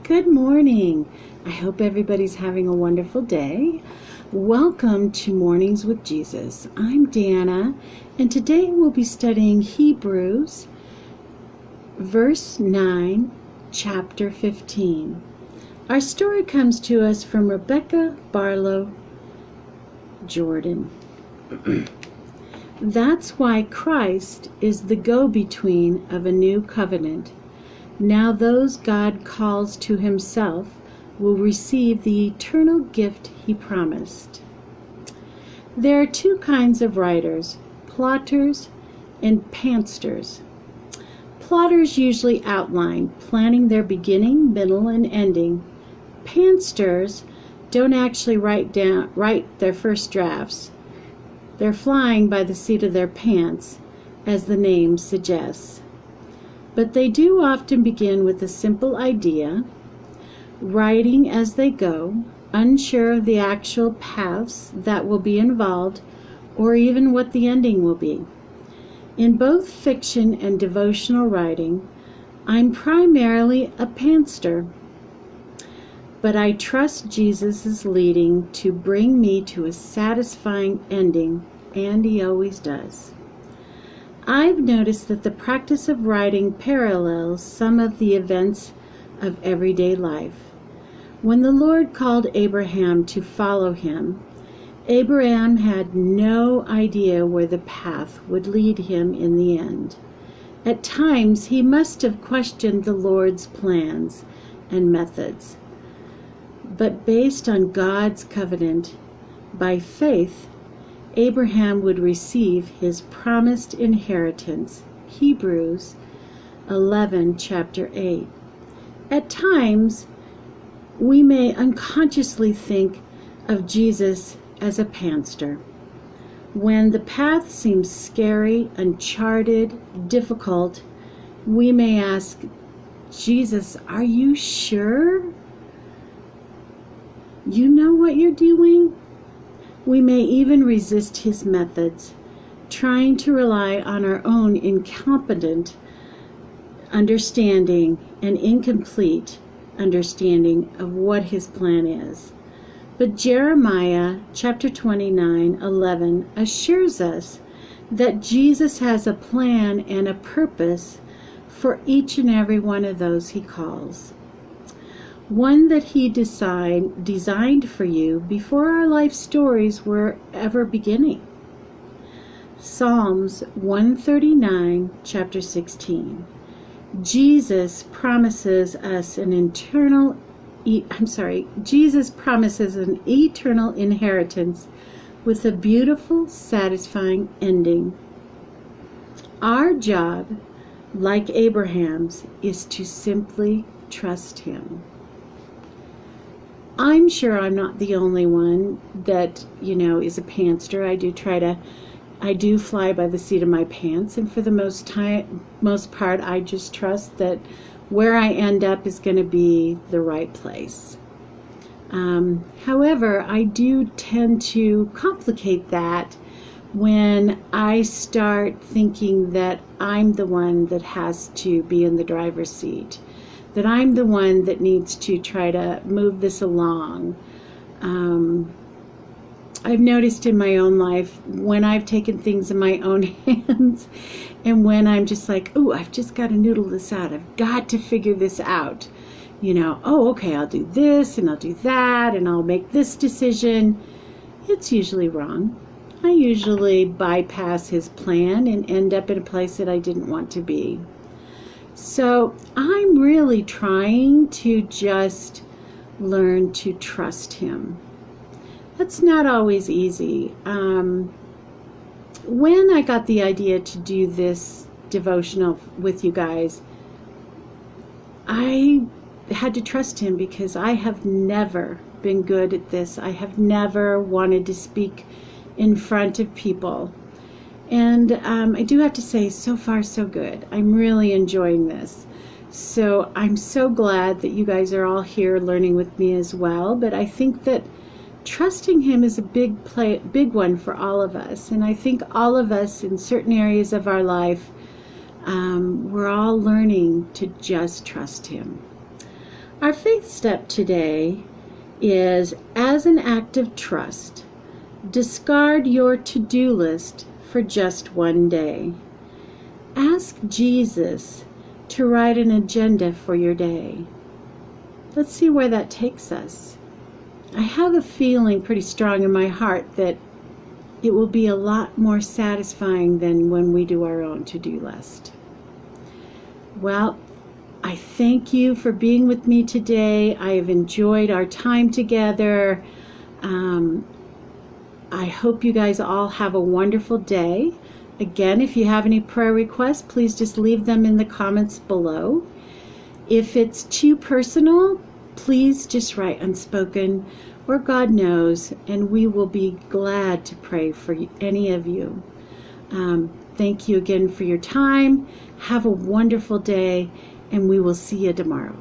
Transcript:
Good morning. I hope everybody's having a wonderful day. Welcome to Mornings with Jesus. I'm Dana, and today we'll be studying Hebrews, verse 9, chapter 15. Our story comes to us from Rebecca Barlow Jordan. That's why Christ is the go-between of a new covenant. Now those God calls to himself will receive the eternal gift he promised. There are two kinds of writers, plotters and pantsters. Plotters usually outline, planning their beginning, middle, and ending. Pantsters don't actually write their first drafts. They're flying by the seat of their pants, as the name suggests. But they do often begin with a simple idea, writing as they go, unsure of the actual paths that will be involved or even what the ending will be. In both fiction and devotional writing, I'm primarily a pantster, but I trust Jesus' leading to bring me to a satisfying ending, and he always does. I've noticed that the practice of writing parallels some of the events of everyday life. When the Lord called Abraham to follow him, Abraham had no idea where the path would lead him in the end. At times, he must have questioned the Lord's plans and methods. But based on God's covenant, by faith, Abraham would receive his promised inheritance. Hebrews 11, chapter 8. At times, we may unconsciously think of Jesus as a pantster. When the path seems scary, uncharted, difficult, we may ask, Jesus, are you sure? You know what you're doing? We may even resist his methods, trying to rely on our own incompetent understanding and incomplete understanding of what his plan is. But Jeremiah chapter 29:11 assures us that Jesus has a plan and a purpose for each and every one of those he calls. One that he designed for you before our life stories were ever beginning. Psalms 139, chapter 16. Jesus promises an eternal inheritance with a beautiful, satisfying ending. Our job, like Abraham's, is to simply trust him. I'm sure I'm not the only one that, is a pantster. I do fly by the seat of my pants, and for the most part, I just trust that where I end up is going to be the right place. However, I do tend to complicate that when I start thinking that I'm the one that has to be in the driver's seat, that I'm the one that needs to try to move this along. I've noticed in my own life when I've taken things in my own hands and when I'm just like, I've just got to noodle this out. I've got to figure this out. Okay, I'll do this and I'll do that and I'll make this decision. It's usually wrong. I usually bypass his plan and end up in a place that I didn't want to be. So I'm really trying to just learn to trust him. That's not always easy. When I got the idea to do this devotional with you guys, I had to trust him because I have never been good at this. I have never wanted to speak in front of people. And I do have to say, so far so good. I'm really enjoying this. So I'm so glad that you guys are all here learning with me as well. But I think that trusting him is a big one for all of us. And I think all of us in certain areas of our life, we're all learning to just trust him. Our faith step today is, as an act of trust, discard your to-do list for just one day. Ask Jesus to write an agenda for your day. Let's see where that takes us. I have a feeling pretty strong in my heart that it will be a lot more satisfying than when we do our own to-do list. Well, I thank you for being with me today. I have enjoyed our time together. I hope you guys all have a wonderful day. Again, if you have any prayer requests, please just leave them in the comments below. If it's too personal, please just write unspoken or God knows, and we will be glad to pray for any of you. Thank you again for your time. Have a wonderful day, and we will see you tomorrow.